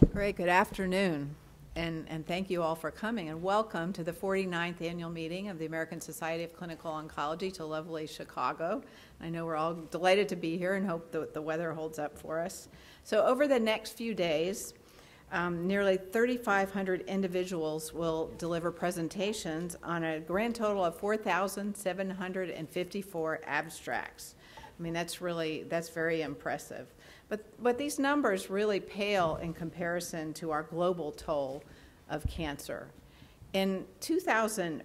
Great, good afternoon, and thank you all for coming, and welcome to the 49th annual meeting of the American Society of Clinical Oncology to lovely Chicago. I know we're all delighted to be here and hope that the weather holds up for us. So over the next few days, nearly 3,500 individuals will deliver presentations on a grand total of 4,754 abstracts. I mean, that's very impressive. But these numbers really pale in comparison to our global toll of cancer. In 2000,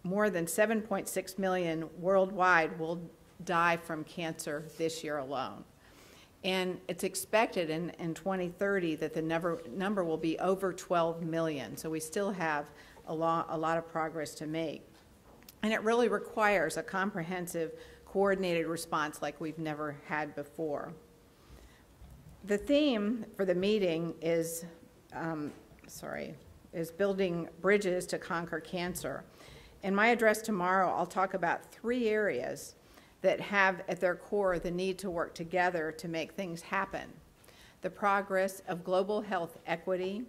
more than 7.6 million worldwide will die from cancer this year alone. And it's expected in 2030 that the number will be over 12 million. So we still have a lot of progress to make. And it really requires a comprehensive, coordinated response like we've never had before. The theme for the meeting is building bridges to conquer cancer. In my address tomorrow, I'll talk about 3 areas that have at their core the need to work together to make things happen: the progress of global health equity,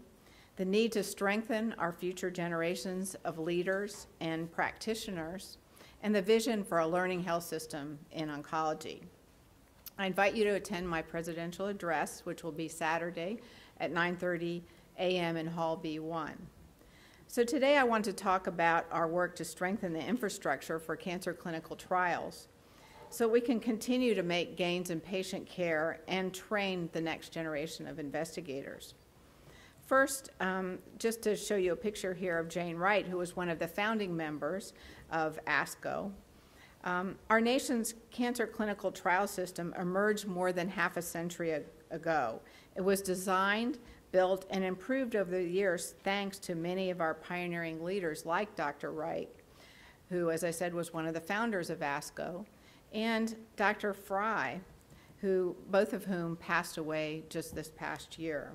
the need to strengthen our future generations of leaders and practitioners, and the vision for a learning health system in oncology. I invite you to attend my presidential address, which will be Saturday at 9:30 a.m. in Hall B1. So today I want to talk about our work to strengthen the infrastructure for cancer clinical trials so we can continue to make gains in patient care and train the next generation of investigators. First, just to show you a picture here of Jane Wright, who was one of the founding members of ASCO. Our nation's cancer clinical trial system emerged more than half a century ago. It was designed, built, and improved over the years thanks to many of our pioneering leaders like Dr. Wright, who, as I said, was one of the founders of ASCO, and Dr. Fry, both of whom passed away just this past year.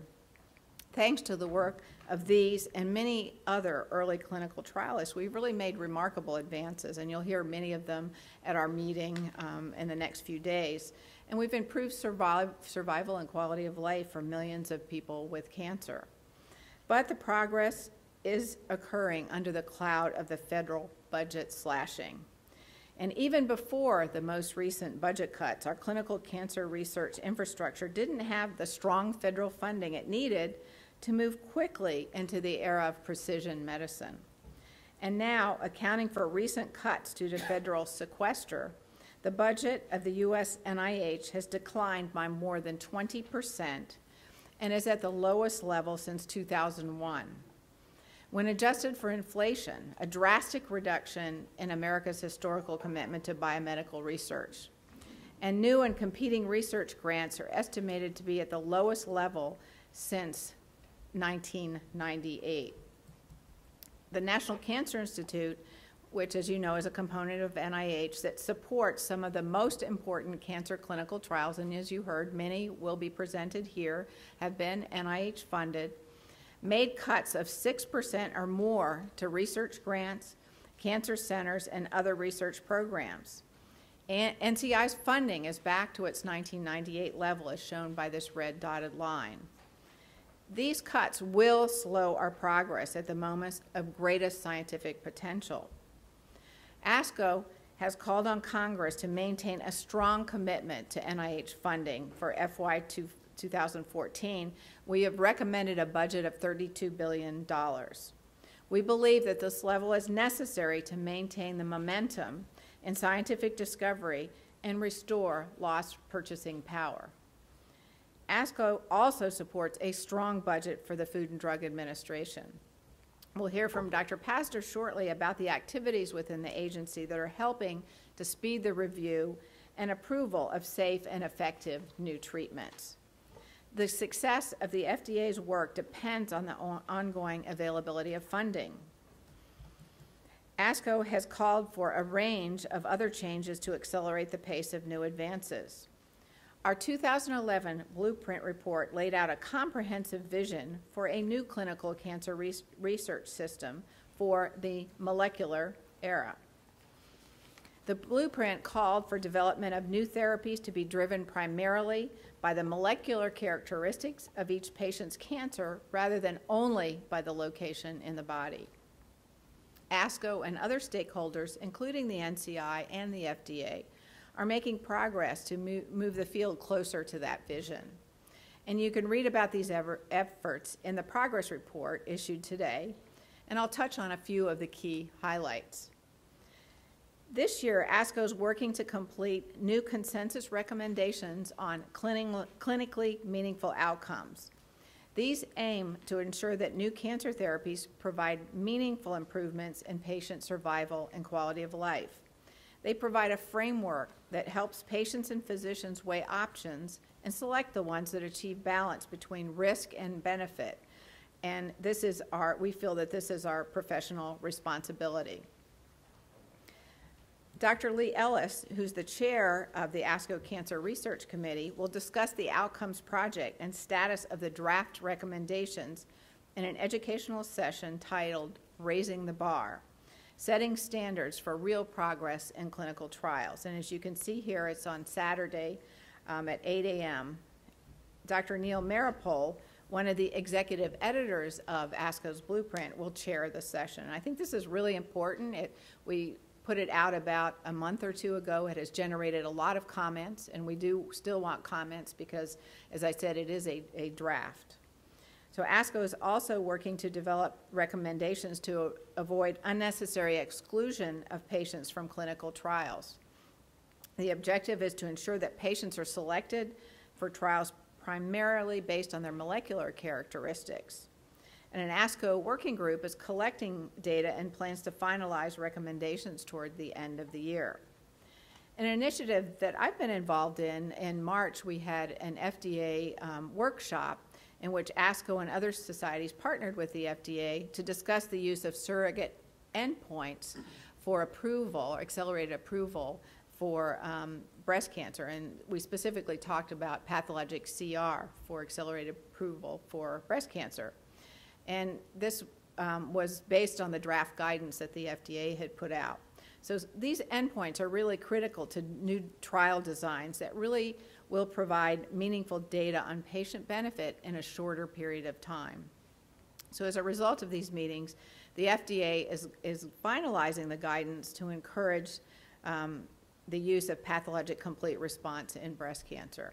Thanks to the work of these and many other early clinical trialists, we've really made remarkable advances, and you'll hear many of them at our meeting in the next few days. And we've improved survival and quality of life for millions of people with cancer. But the progress is occurring under the cloud of the federal budget slashing. And even before the most recent budget cuts, our clinical cancer research infrastructure didn't have the strong federal funding it needed to move quickly into the era of precision medicine. And now, accounting for recent cuts due to federal sequester, the budget of the U.S. NIH has declined by more than 20% and is at the lowest level since 2001. When adjusted for inflation, a drastic reduction in America's historical commitment to biomedical research. And new and competing research grants are estimated to be at the lowest level since 1998. The National Cancer Institute, which, as you know, is a component of NIH that supports some of the most important cancer clinical trials, and as you heard, many will be presented here, have been NIH funded, made cuts of 6% or more to research grants, cancer centers, and other research programs. And NCI's funding is back to its 1998 level, as shown by this red dotted line. These cuts will slow our progress at the moments of greatest scientific potential. ASCO has called on Congress to maintain a strong commitment to NIH funding for FY 2014. We have recommended a budget of $32 billion. We believe that this level is necessary to maintain the momentum in scientific discovery and restore lost purchasing power. ASCO also supports a strong budget for the Food and Drug Administration. We'll hear from Dr. Pastor shortly about the activities within the agency that are helping to speed the review and approval of safe and effective new treatments. The success of the FDA's work depends on the ongoing availability of funding. ASCO has called for a range of other changes to accelerate the pace of new advances. Our 2011 Blueprint report laid out a comprehensive vision for a new clinical cancer research system for the molecular era. The Blueprint called for development of new therapies to be driven primarily by the molecular characteristics of each patient's cancer rather than only by the location in the body. ASCO and other stakeholders, including the NCI and the FDA, are making progress to move the field closer to that vision. And you can read about these efforts in the progress report issued today, and I'll touch on a few of the key highlights. This year, ASCO is working to complete new consensus recommendations on clinically meaningful outcomes. These aim to ensure that new cancer therapies provide meaningful improvements in patient survival and quality of life. They provide a framework that helps patients and physicians weigh options and select the ones that achieve balance between risk and benefit. And we feel that this is our professional responsibility. Dr. Lee Ellis, who's the chair of the ASCO Cancer Research Committee, will discuss the Outcomes Project and status of the draft recommendations in an educational session titled Raising the Bar, Setting Standards for Real Progress in Clinical Trials. And as you can see here, it's on Saturday at 8 a.m. Dr. Neil Maripol, one of the executive editors of ASCO's Blueprint, will chair the session. And I think this is really important. We put it out about a month or two ago. It has generated a lot of comments, and we do still want comments because, as I said, it is a draft. So ASCO is also working to develop recommendations to avoid unnecessary exclusion of patients from clinical trials. The objective is to ensure that patients are selected for trials primarily based on their molecular characteristics. And an ASCO working group is collecting data and plans to finalize recommendations toward the end of the year. An initiative that I've been involved in March, we had an FDA workshop in which ASCO and other societies partnered with the FDA to discuss the use of surrogate endpoints for approval, or accelerated approval, for breast cancer. And we specifically talked about pathologic CR for accelerated approval for breast cancer. And this was based on the draft guidance that the FDA had put out. So these endpoints are really critical to new trial designs that really will provide meaningful data on patient benefit in a shorter period of time. So as a result of these meetings, the FDA is finalizing the guidance to encourage the use of pathologic complete response in breast cancer.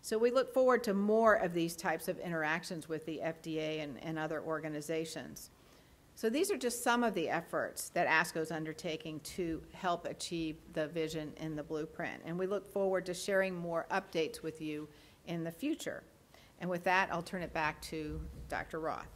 So we look forward to more of these types of interactions with the FDA and other organizations. So these are just some of the efforts that ASCO is undertaking to help achieve the vision in the blueprint. And we look forward to sharing more updates with you in the future. And with that, I'll turn it back to Dr. Roth.